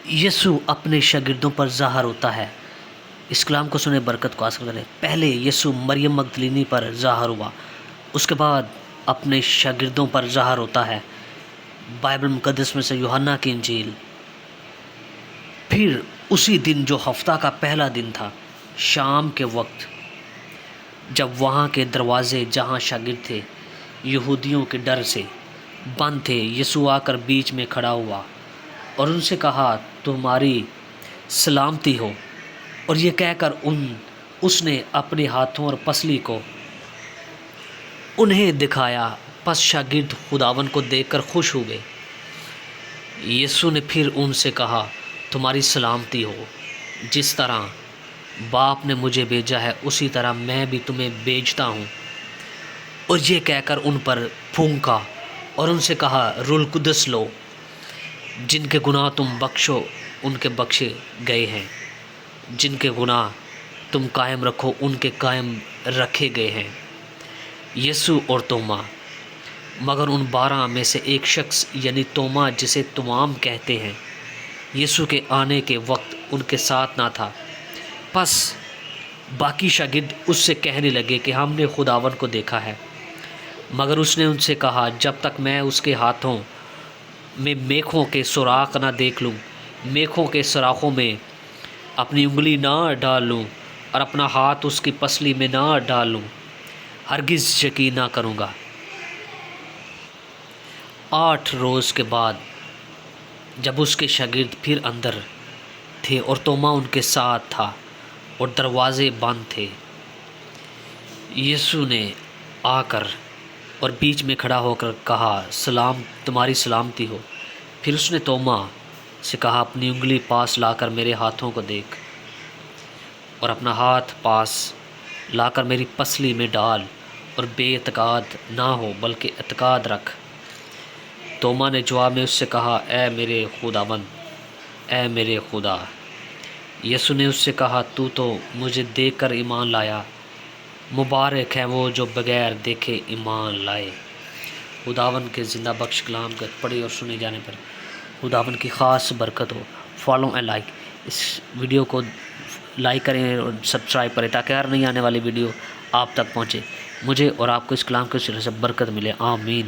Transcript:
یسوع اپنے شاگردوں پر ظاہر ہوتا ہے۔ اس کلام کو سنیں، برکت کو حاصل کریں۔ پہلے یسوع مریم مگدلینی پر ظاہر ہوا، اس کے بعد اپنے شاگردوں پر ظاہر ہوتا ہے۔ بائبل مقدس میں سے یوحنا کی انجیل۔ پھر اسی دن جو ہفتہ کا پہلا دن تھا، شام کے وقت، جب وہاں کے دروازے جہاں شاگرد تھے یہودیوں کے ڈر سے بند تھے، یسوع آ کر بیچ میں کھڑا ہوا اور ان سے کہا، تمہاری سلامتی ہو۔ اور یہ کہہ کر اس نے اپنے ہاتھوں اور پسلی کو انہیں دکھایا۔ پس شاگرد خداوند کو دیکھ کر خوش ہوئے۔ یسوع نے پھر ان سے کہا، تمہاری سلامتی ہو۔ جس طرح باپ نے مجھے بھیجا ہے، اسی طرح میں بھی تمہیں بھیجتا ہوں۔ اور یہ کہہ کر ان پر پھونکا اور ان سے کہا، روح القدس لو۔ جن کے گناہ تم بخشو ان کے بخشے گئے ہیں، جن کے گناہ تم قائم رکھو ان کے قائم رکھے گئے ہیں۔ یسوع اور توما۔ مگر ان 12 میں سے ایک شخص یعنی توما، جسے توام کہتے ہیں، یسوع کے آنے کے وقت ان کے ساتھ نہ تھا۔ پس باقی شاگرد اس سے کہنے لگے کہ ہم نے خداوند کو دیکھا ہے۔ مگر اس نے ان سے کہا، جب تک میں اس کے ہاتھوں میں میخوں کے سوراخ نہ دیکھ لوں، میخوں کے سوراخوں میں اپنی انگلی نہ ڈال لوں اور اپنا ہاتھ اس کی پسلی میں نہ ڈال لوں، ہرگز یقین نہ کروں گا۔ 8 روز کے بعد جب اس کے شاگرد پھر اندر تھے اور توما ان کے ساتھ تھا اور دروازے بند تھے، یسوع نے آ کر اور بیچ میں کھڑا ہو کر کہا، تمہاری سلامتی ہو۔ پھر اس نے توما سے کہا، اپنی انگلی پاس لا کر میرے ہاتھوں کو دیکھ، اور اپنا ہاتھ پاس لا کر میری پسلی میں ڈال، اور بے اعتقاد نہ ہو بلکہ اعتقاد رکھ۔ توما نے جواب میں اس سے کہا، اے میرے خداوند، اے میرے خدا۔ یسوع نے اس سے کہا، تو مجھے دیکھ کر ایمان لایا، مبارک ہے وہ جو بغیر دیکھے ایمان لائے۔ خداوند کے زندہ بخش کلام کے پڑھے اور سنے جانے پر خداوند کی خاص برکت ہو۔ فالو اینڈ لائک، اس ویڈیو کو لائک کریں اور سبسکرائب کریں تاکہ ہر نئی آنے والی ویڈیو آپ تک پہنچے، مجھے اور آپ کو اس کلام کے سلسلے سے برکت ملے۔ آمین۔